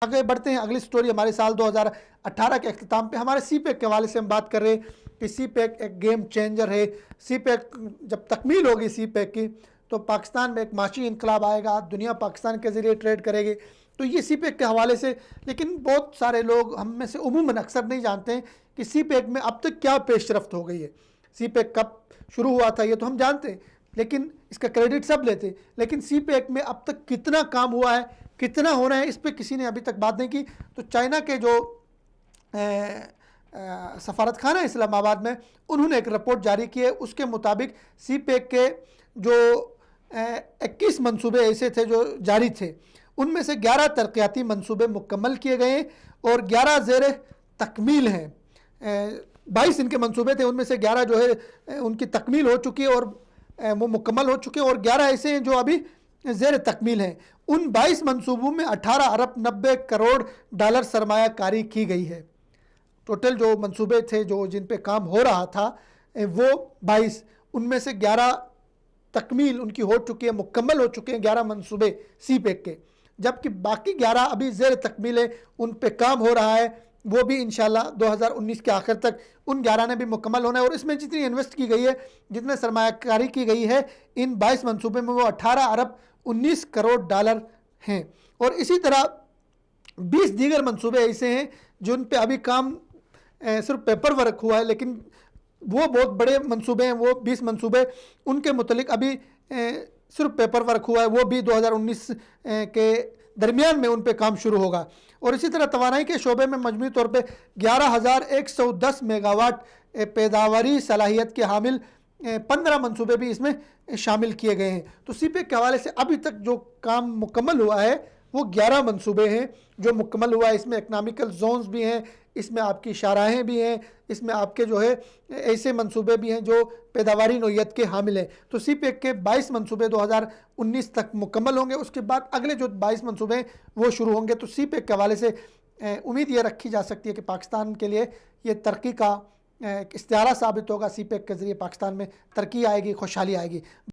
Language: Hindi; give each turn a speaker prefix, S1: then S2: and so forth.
S1: आगे बढ़ते हैं, अगली स्टोरी हमारे साल 2018 के अख्ताम पे हमारे सी पैक के हवाले से हम बात कर रहे हैं कि सी पैक एक गेम चेंजर है। सी पैक जब तकमील होगी सी पैक की तो पाकिस्तान में एक माशी इनकलाब आएगा, दुनिया पाकिस्तान के ज़रिए ट्रेड करेगी। तो ये सी पैक के हवाले से, लेकिन बहुत सारे लोग हम में से उमूमन अक्सर नहीं जानते हैं कि सी पैक में अब तक क्या पेशरफ्त हो गई है। सी पैक कब शुरू हुआ था ये तो हम जानते हैं, लेकिन इसका क्रेडिट सब लेते हैं, लेकिन सी पैक में अब तक कितना काम हुआ है, कितना होना है, इस पर किसी ने अभी तक बात नहीं की। तो चाइना के जो सफारत खाना है इस्लामाबाद में, उन्होंने एक रिपोर्ट जारी की है। उसके मुताबिक सी पैक के जो 21 मनसूबे ऐसे थे जो जारी थे, उनमें से 11 तरक्याती मनसूबे मुकम्मल किए गए और 11 ज़ेर तकमील हैं। 22 इनके मनसूबे थे, उनमें से 11 जो है उनकी तकमील हो चुकी है और वो मुकम्मल हो चुके हैं, और 11 ऐसे हैं जो अभी ज़ेर तकमील हैं। उन 22 मनसूबों में 18 अरब 90 करोड़ डॉलर सरमायाकारी की गई है। टोटल जो मनसूबे थे जो जिन पे काम हो रहा था वो 22, उनमें से 11 तकमील उनकी हो चुकी है, मुकम्मल हो चुके हैं 11 मनसूबे सी पैक के, जबकि बाकी 11 अभी ज़ेर तकमील है, उन पे काम हो रहा है। वो भी इंशाल्लाह 2019 के आखिर तक उन 11 ने भी मुकम्मल होना है। और इसमें जितनी इन्वेस्ट की गई है, जितने सरमायाकारी की गई है इन 22 मनसूबे में, वो 18 अरब 19 करोड़ डॉलर हैं। और इसी तरह 20 दीगर मनसूबे ऐसे हैं जिन पे अभी काम सिर्फ पेपर वर्क हुआ है, लेकिन वो बहुत बड़े मनसूबे हैं। वो 20 मनसूबे उनके मुतलिक अभी सिर्फ पेपर वर्क हुआ है, वो भी 2019 के दरमियान में उन पे काम शुरू होगा। और इसी तरह तवानाई के शोबे में मजमूई तौर पे 11,110 मेगावाट पैदावारी सलाहियत के हामिल 15 मनसूबे भी इसमें शामिल किए गए हैं। तो सी पैक के हवाले से अभी तक जो काम मुकम्मल हुआ है वो 11 मनसूबे हैं जो मुकम्मल हुआ है। इसमें इकनॉमिकल जोन्स भी हैं, इसमें आपकी शाहराहें भी हैं, इसमें आपके जो है ऐसे मंसूबे भी हैं जो पैदावारी नौइयत के हामिल हैं। तो सी पैक के 22 मंसूबे 2019 तक मुकम्मल होंगे, उसके बाद अगले जो 22 मंसूबे हैं वो शुरू होंगे। तो सी पैक के हवाले से उम्मीद ये रखी जा सकती है कि पाकिस्तान के लिए ये तरक्की का एक इस्तारा साबित होगा। सी पैक के ज़रिए पाकिस्तान में तरक्की आएगी, खुशहाली आएगी।